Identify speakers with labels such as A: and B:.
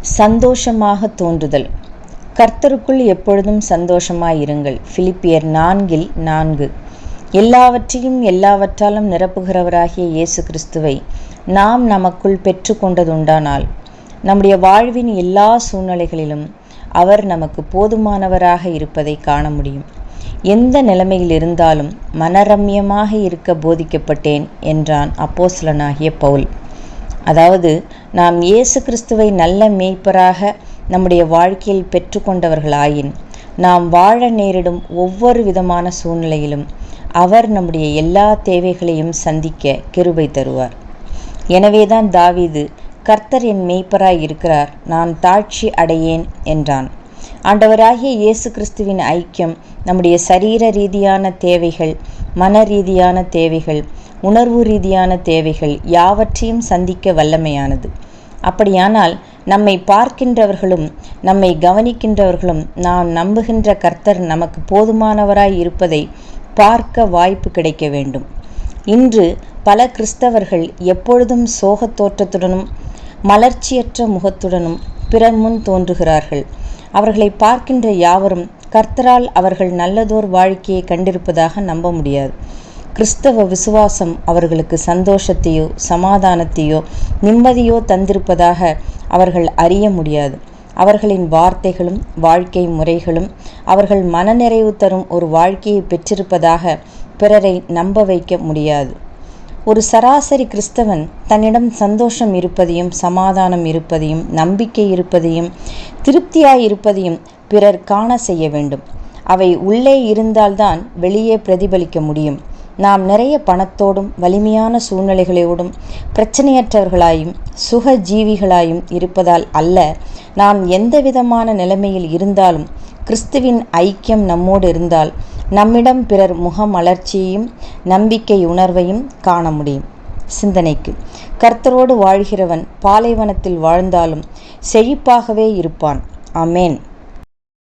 A: சந்தோஷமாக தோன்றுதல். கர்த்தருக்குள் எப்பொழுதும் சந்தோஷமாயிருங்கள். பிலிப்பியர் 4:4. எல்லாவற்றையும் எல்லாவற்றாலும் நிரப்புகிறவராகிய இயேசு கிறிஸ்துவை நாம் நமக்குள் பெற்று கொண்டதுண்டானால் நம்முடைய வாழ்வின் எல்லா சூழ்நிலைகளிலும் அவர் நமக்கு போதுமானவராக இருப்பதை காண முடியும். எந்த நிலைமையில் இருந்தாலும் மனரம்யமாக இருக்க போதிக்கப்பட்டேன் என்றான் அப்போஸ்தலனாகிய பவுல். அதாவது, நாம் இயேசு கிறிஸ்துவை நல்ல மேய்ப்பராக நம்முடைய வாழ்க்கையில் பெற்றுக்கொண்டவர்களாயின் நாம் வாழ நேரிடும் ஒவ்வொரு விதமான சூழ்நிலையிலும் அவர் நம்முடைய எல்லா தேவைகளையும் சந்திக்க கிருபை தருவார். எனவேதான் தாவீது, கர்த்தர் என் மேய்ப்பராய் இருக்கிறார், நான் தாழ்ச்சி அடையேன் என்றான். ஆண்டவராகிய இயேசு கிறிஸ்துவின் ஐக்கியம் நம்முடைய சரீர ரீதியான தேவைகள், மன ரீதியான தேவைகள், உணர்வு ரீதியான தேவைகள் யாவற்றையும் சந்திக்க வல்லமையானது. அப்படியானால் நம்மை பார்க்கின்றவர்களும் நம்மை கவனிக்கின்றவர்களும் நாம் நம்புகின்ற கர்த்தர் நமக்கு போதுமானவராய் இருப்பதை பார்க்க வாய்ப்பு கிடைக்க வேண்டும். இன்று பல கிறிஸ்தவர்கள் எப்பொழுதும் சோகத் தோற்றத்துடனும் மலர்ச்சியற்ற முகத்துடனும் பிறர் முன் தோன்றுகிறார்கள். அவர்களை பார்க்கின்ற யாவரும் கர்த்தரால் அவர்கள் நல்லதோர் வாழ்க்கையை கண்டிருப்பதாக நம்ப முடியாது. கிறிஸ்தவ விசுவாசம் அவர்களுக்கு சந்தோஷத்தையோ சமாதானத்தையோ நிம்மதியோ தந்திருப்பதாக அவர்கள் அறிய முடியாது. அவர்களின் வார்த்தைகளும் வாழ்க்கை முறைகளும் அவர்கள் மனநிறைவு தரும் ஒரு வாழ்க்கையை பெற்றிருப்பதாக பிறரை நம்ப வைக்க முடியாது. ஒரு சராசரி கிறிஸ்தவன் தன்னிடம் சந்தோஷம் இருப்பதையும் சமாதானம் இருப்பதையும் நம்பிக்கை இருப்பதையும் திருப்தியாய் இருப்பதையும் பிறர் காண செய்ய வேண்டும். அவை உள்ளே இருந்தால்தான் வெளியே பிரதிபலிக்க முடியும். நாம் நிறைய பணத்தோடும் வலிமையான சூழ்நிலைகளோடும் பிரச்சனையற்றவர்களாயும் சுக ஜீவிகளாயும் இருப்பதால் அல்ல, நாம் எந்த விதமான நிலைமையில் இருந்தாலும் கிறிஸ்துவின் ஐக்கியம் நம்மோடு இருந்தால் நம்மிடம் பிறர் முகமலர்ச்சியையும் நம்பிக்கை உணர்வையும் காண முடியும். சிந்தனைக்கு: கர்த்தரோடு வாழ்கிறவன் பாலைவனத்தில் வாழ்ந்தாலும் செழிப்பாகவே இருப்பான். ஆமென்.